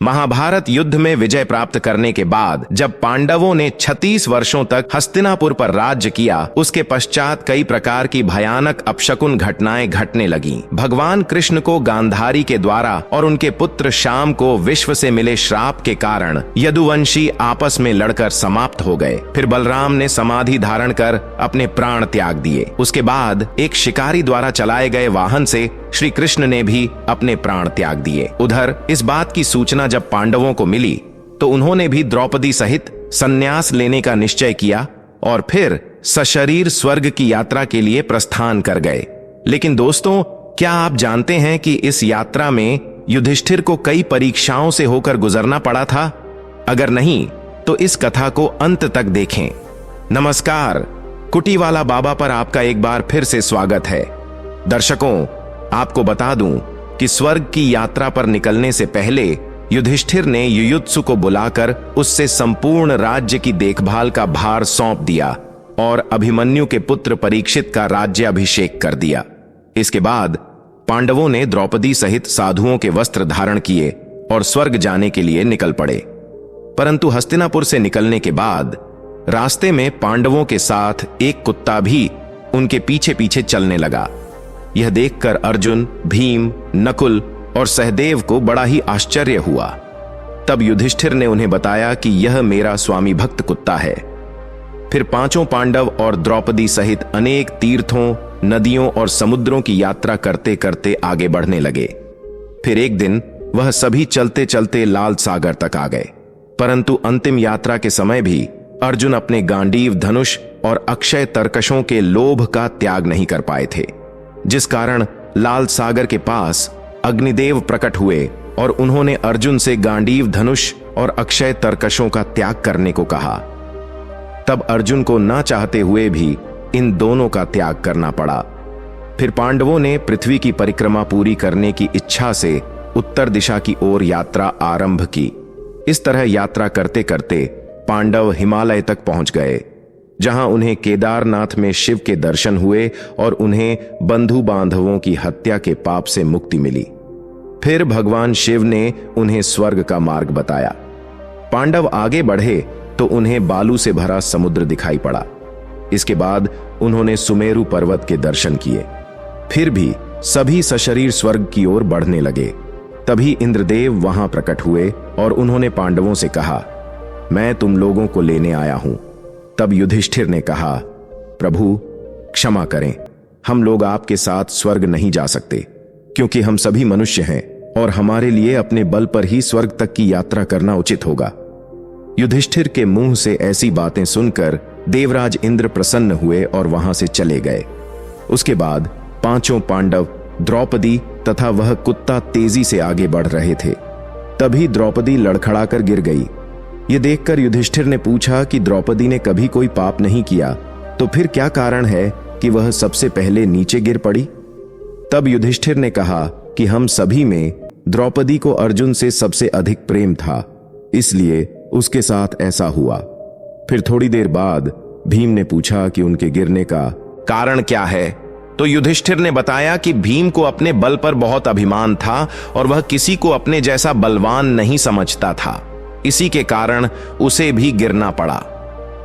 महाभारत युद्ध में विजय प्राप्त करने के बाद जब पांडवों ने 36 वर्षों तक हस्तिनापुर पर राज्य किया, उसके पश्चात कई प्रकार की भयानक अपशकुन घटनाएं घटने लगीं। भगवान कृष्ण को गांधारी के द्वारा और उनके पुत्र शाम को विश्व से मिले श्राप के कारण यदुवंशी आपस में लड़कर समाप्त हो गए। फिर बलराम ने समाधि धारण कर अपने प्राण त्याग दिए। उसके बाद एक शिकारी द्वारा चलाए गए वाहन से श्री कृष्ण ने भी अपने प्राण त्याग दिए। उधर इस बात की सूचना जब पांडवों को मिली तो उन्होंने भी द्रौपदी सहित संन्यास लेने का निश्चय किया और फिर सशरीर स्वर्ग की यात्रा के लिए प्रस्थान कर गए। लेकिन दोस्तों, क्या आप जानते हैं कि इस यात्रा में युधिष्ठिर को कई परीक्षाओं से होकर गुजरना पड़ा था? अगर नहीं तो इस कथा को अंत तक देखें। नमस्कार, कुटीवाला बाबा पर आपका एक बार फिर से स्वागत है। दर्शकों, आपको बता दूं कि स्वर्ग की यात्रा पर निकलने से पहले युधिष्ठिर ने युयुत्सु को बुलाकर उससे संपूर्ण राज्य की देखभाल का भार सौंप दिया और अभिमन्यु के पुत्र परीक्षित का राज्याभिषेक कर दिया। इसके बाद पांडवों ने द्रौपदी सहित साधुओं के वस्त्र धारण किए और स्वर्ग जाने के लिए निकल पड़े। परंतु हस्तिनापुर से निकलने के बाद रास्ते में पांडवों के साथ एक कुत्ता भी उनके पीछे पीछे चलने लगा। यह देखकर अर्जुन, भीम, नकुल और सहदेव को बड़ा ही आश्चर्य हुआ। तब युधिष्ठिर ने उन्हें बताया कि यह मेरा स्वामी भक्त कुत्ता है। फिर पांचों पांडव और द्रौपदी सहित अनेक तीर्थों, नदियों और समुद्रों की यात्रा करते करते आगे बढ़ने लगे। फिर एक दिन वह सभी चलते चलते लाल सागर तक आ गए। परंतु अंतिम यात्रा के समय भी अर्जुन अपने गांडीव धनुष और अक्षय तरकशों के लोभ का त्याग नहीं कर पाए थे, जिस कारण लाल सागर के पास अग्निदेव प्रकट हुए और उन्होंने अर्जुन से गांडीव धनुष और अक्षय तरकशों का त्याग करने को कहा। तब अर्जुन को ना चाहते हुए भी इन दोनों का त्याग करना पड़ा। फिर पांडवों ने पृथ्वी की परिक्रमा पूरी करने की इच्छा से उत्तर दिशा की ओर यात्रा आरंभ की। इस तरह यात्रा करते करते पांडव हिमालय तक पहुंच गए, जहां उन्हें केदारनाथ में शिव के दर्शन हुए और उन्हें बंधु बांधवों की हत्या के पाप से मुक्ति मिली। फिर भगवान शिव ने उन्हें स्वर्ग का मार्ग बताया। पांडव आगे बढ़े तो उन्हें बालू से भरा समुद्र दिखाई पड़ा। इसके बाद उन्होंने सुमेरु पर्वत के दर्शन किए। फिर भी सभी सशरीर स्वर्ग की ओर बढ़ने लगे। तभी इंद्रदेव वहां प्रकट हुए और उन्होंने पांडवों से कहा, मैं तुम लोगों को लेने आया हूं। तब युधिष्ठिर ने कहा, प्रभु क्षमा करें, हम लोग आपके साथ स्वर्ग नहीं जा सकते, क्योंकि हम सभी मनुष्य हैं और हमारे लिए अपने बल पर ही स्वर्ग तक की यात्रा करना उचित होगा। युधिष्ठिर के मुंह से ऐसी बातें सुनकर देवराज इंद्र प्रसन्न हुए और वहां से चले गए। उसके बाद पांचों पांडव, द्रौपदी तथा वह कुत्ता तेजी से आगे बढ़ रहे थे। तभी द्रौपदी लड़खड़ाकर गिर गई। ये देखकर युधिष्ठिर ने पूछा कि द्रौपदी ने कभी कोई पाप नहीं किया, तो फिर क्या कारण है कि वह सबसे पहले नीचे गिर पड़ी? तब युधिष्ठिर ने कहा कि हम सभी में द्रौपदी को अर्जुन से सबसे अधिक प्रेम था, इसलिए उसके साथ ऐसा हुआ। फिर थोड़ी देर बाद भीम ने पूछा कि उनके गिरने का कारण क्या है। तो युधिष्ठिर ने बताया कि भीम को अपने बल पर बहुत अभिमान था और वह किसी को अपने जैसा बलवान नहीं समझता था। इसी के कारण उसे भी गिरना पड़ा।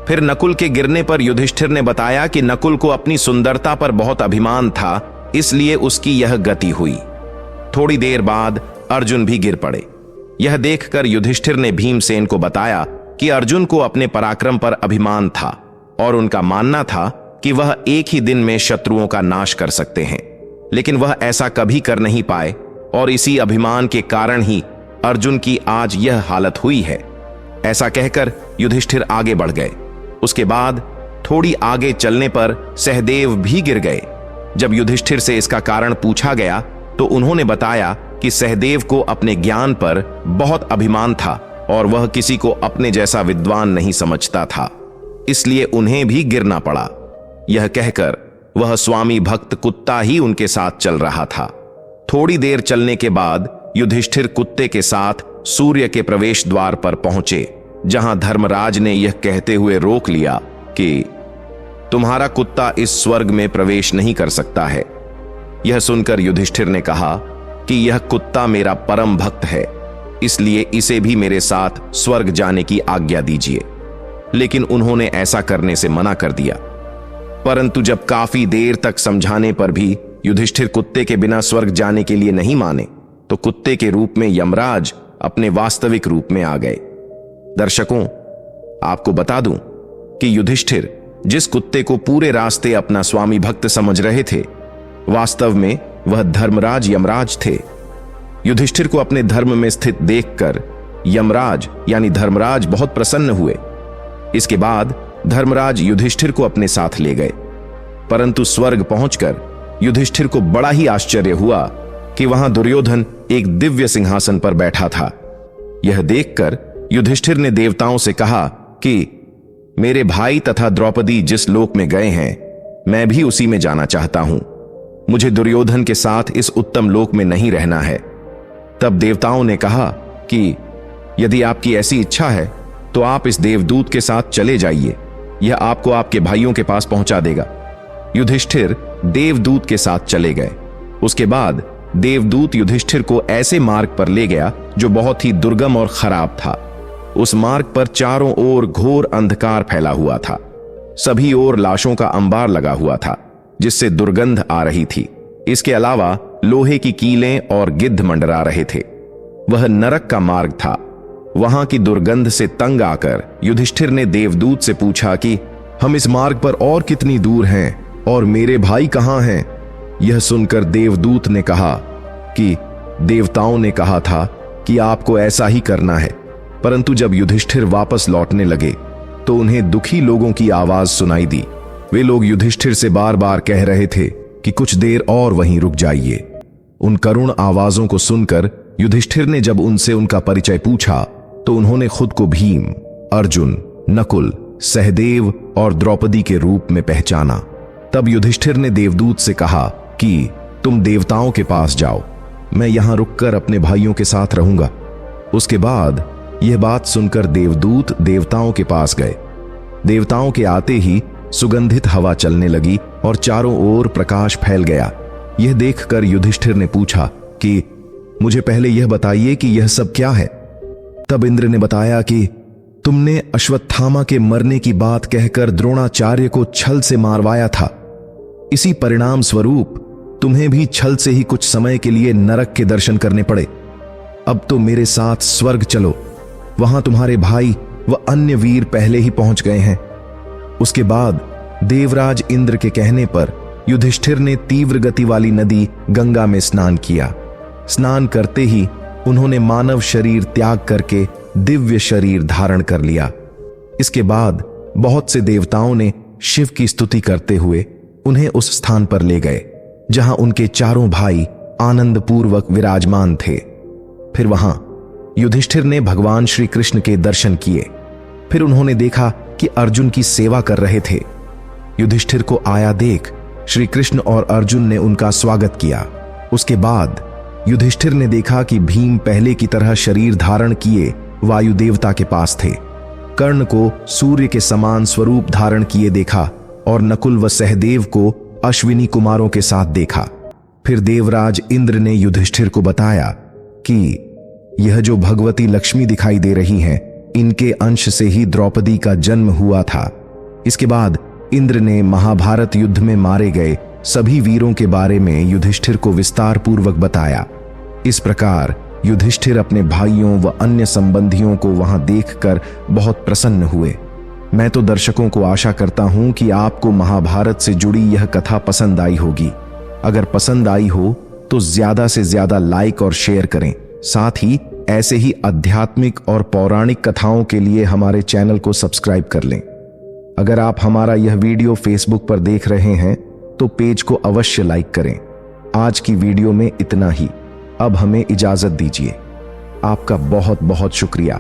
फिर नकुल के गिरने पर युधिष्ठिर ने बताया कि नकुल को अपनी सुंदरता पर बहुत अभिमान था, इसलिए उसकी यह गति हुई। थोड़ी देर बाद अर्जुन भी गिर पड़े। यह देखकर युधिष्ठिर ने भीमसेन को बताया कि अर्जुन को अपने पराक्रम पर अभिमान था और उनका मानना था कि वह एक ही दिन में शत्रुओं का नाश कर सकते हैं, लेकिन वह ऐसा कभी कर नहीं पाए और इसी अभिमान के कारण ही अर्जुन की आज यह हालत हुई है। ऐसा कहकर युधिष्ठिर आगे बढ़ गए। उसके बाद थोड़ी आगे चलने पर सहदेव भी गिर गए। जब युधिष्ठिर से इसका कारण पूछा गया तो उन्होंने बताया कि सहदेव को अपने ज्ञान पर बहुत अभिमान था और वह किसी को अपने जैसा विद्वान नहीं समझता था, इसलिए उन्हें भी गिरना पड़ा। यह कहकर वह स्वामी भक्त कुत्ता ही उनके साथ चल रहा था। थोड़ी देर चलने के बाद युधिष्ठिर कुत्ते के साथ सूर्य के प्रवेश द्वार पर पहुंचे, जहां धर्मराज ने यह कहते हुए रोक लिया कि तुम्हारा कुत्ता इस स्वर्ग में प्रवेश नहीं कर सकता है। यह सुनकर युधिष्ठिर ने कहा कि यह कुत्ता मेरा परम भक्त है, इसलिए इसे भी मेरे साथ स्वर्ग जाने की आज्ञा दीजिए। लेकिन उन्होंने ऐसा करने से मना कर दिया। परंतु जब काफी देर तक समझाने पर भी युधिष्ठिर कुत्ते के बिना स्वर्ग जाने के लिए नहीं माने, तो कुत्ते के रूप में यमराज अपने वास्तविक रूप में आ गए। दर्शकों, आपको बता दूं कि युधिष्ठिर जिस कुत्ते को पूरे रास्ते अपना स्वामी भक्त समझ रहे थे, वास्तव में वह धर्मराज यमराज थे। युधिष्ठिर को अपने धर्म में स्थित देखकर यमराज यानी धर्मराज बहुत प्रसन्न हुए। इसके बाद धर्मराज युधिष्ठिर को अपने साथ ले गए। परंतु स्वर्ग पहुंचकर युधिष्ठिर को बड़ा ही आश्चर्य हुआ कि वहां दुर्योधन एक दिव्य सिंहासन पर बैठा था। यह देखकर युधिष्ठिर ने देवताओं से कहा कि मेरे भाई तथा द्रौपदी जिस लोक में गए हैं, मैं भी उसी में जाना चाहता हूं। मुझे दुर्योधन के साथ इस उत्तम लोक में नहीं रहना है। तब देवताओं ने कहा कि यदि आपकी ऐसी इच्छा है तो आप इस देवदूत के साथ चले जाइए, यह आपको आपके भाइयों के पास पहुंचा देगा। युधिष्ठिर देवदूत के साथ चले गए। उसके बाद देवदूत युधिष्ठिर को ऐसे मार्ग पर ले गया जो बहुत ही दुर्गम और खराब था। उस मार्ग पर चारों ओर घोर अंधकार फैला हुआ था। सभी ओर लाशों का अंबार लगा हुआ था, जिससे दुर्गंध आ रही थी। इसके अलावा लोहे की कीलें और गिद्ध मंडरा रहे थे। वह नरक का मार्ग था। वहां की दुर्गंध से तंग आकर युधिष्ठिर ने देवदूत से पूछा कि हम इस मार्ग पर और कितनी दूर हैं और मेरे भाई कहां हैं? यह सुनकर देवदूत ने कहा कि देवताओं ने कहा था कि आपको ऐसा ही करना है। परंतु जब युधिष्ठिर वापस लौटने लगे तो उन्हें दुखी लोगों की आवाज सुनाई दी। वे लोग युधिष्ठिर से बार बार कह रहे थे कि कुछ देर और वहीं रुक जाइए। उन करुण आवाजों को सुनकर युधिष्ठिर ने जब उनसे उनका परिचय पूछा तो उन्होंने खुद को भीम, अर्जुन, नकुल, सहदेव और द्रौपदी के रूप में पहचाना। तब युधिष्ठिर ने देवदूत से कहा कि तुम देवताओं के पास जाओ, मैं यहां रुककर अपने भाइयों के साथ रहूंगा। उसके बाद यह बात सुनकर देवदूत देवताओं के पास गए। देवताओं के आते ही सुगंधित हवा चलने लगी और चारों ओर प्रकाश फैल गया। यह देखकर युधिष्ठिर ने पूछा कि मुझे पहले यह बताइए कि यह सब क्या है। तब इंद्र ने बताया कि तुमने अश्वत्थामा के मरने की बात कहकर द्रोणाचार्य को छल से मारवाया था। इसी परिणाम स्वरूप तुम्हें भी छल से ही कुछ समय के लिए नरक के दर्शन करने पड़े। अब तो मेरे साथ स्वर्ग चलो, वहां तुम्हारे भाई व अन्य वीर पहले ही पहुंच गए हैं। उसके बाद देवराज इंद्र के कहने पर युधिष्ठिर ने तीव्र गति वाली नदी गंगा में स्नान किया। स्नान करते ही उन्होंने मानव शरीर त्याग करके दिव्य शरीर धारण कर लिया। इसके बाद बहुत से देवताओं ने शिव की स्तुति करते हुए उन्हें उस स्थान पर ले गए जहां उनके चारों भाई आनंद पूर्वक विराजमान थे। फिर वहां युधिष्ठिर ने भगवान श्री कृष्ण के दर्शन किए। फिर उन्होंने देखा कि अर्जुन की सेवा कर रहे थे। युधिष्ठिर को आया देख श्री कृष्ण और अर्जुन ने उनका स्वागत किया। उसके बाद युधिष्ठिर ने देखा कि भीम पहले की तरह शरीर धारण किए वायु देवता के पास थे। कर्ण को सूर्य के समान स्वरूप धारण किए देखा और नकुल व सहदेव को अश्विनी कुमारों के साथ देखा। फिर देवराज इंद्र ने युधिष्ठिर को बताया कि यह जो भगवती लक्ष्मी दिखाई दे रही हैं, इनके अंश से ही द्रौपदी का जन्म हुआ था। इसके बाद इंद्र ने महाभारत युद्ध में मारे गए सभी वीरों के बारे में युधिष्ठिर को विस्तार पूर्वक बताया। इस प्रकार युधिष्ठिर अपने भाइयों व अन्य संबंधियों को वहां देखकर बहुत प्रसन्न हुए। मैं तो दर्शकों को आशा करता हूं कि आपको महाभारत से जुड़ी यह कथा पसंद आई होगी। अगर पसंद आई हो तो ज्यादा से ज्यादा लाइक और शेयर करें। साथ ही ऐसे ही आध्यात्मिक और पौराणिक कथाओं के लिए हमारे चैनल को सब्सक्राइब कर लें। अगर आप हमारा यह वीडियो फेसबुक पर देख रहे हैं तो पेज को अवश्य लाइक करें। आज की वीडियो में इतना ही। अब हमें इजाजत दीजिए। आपका बहुत बहुत शुक्रिया।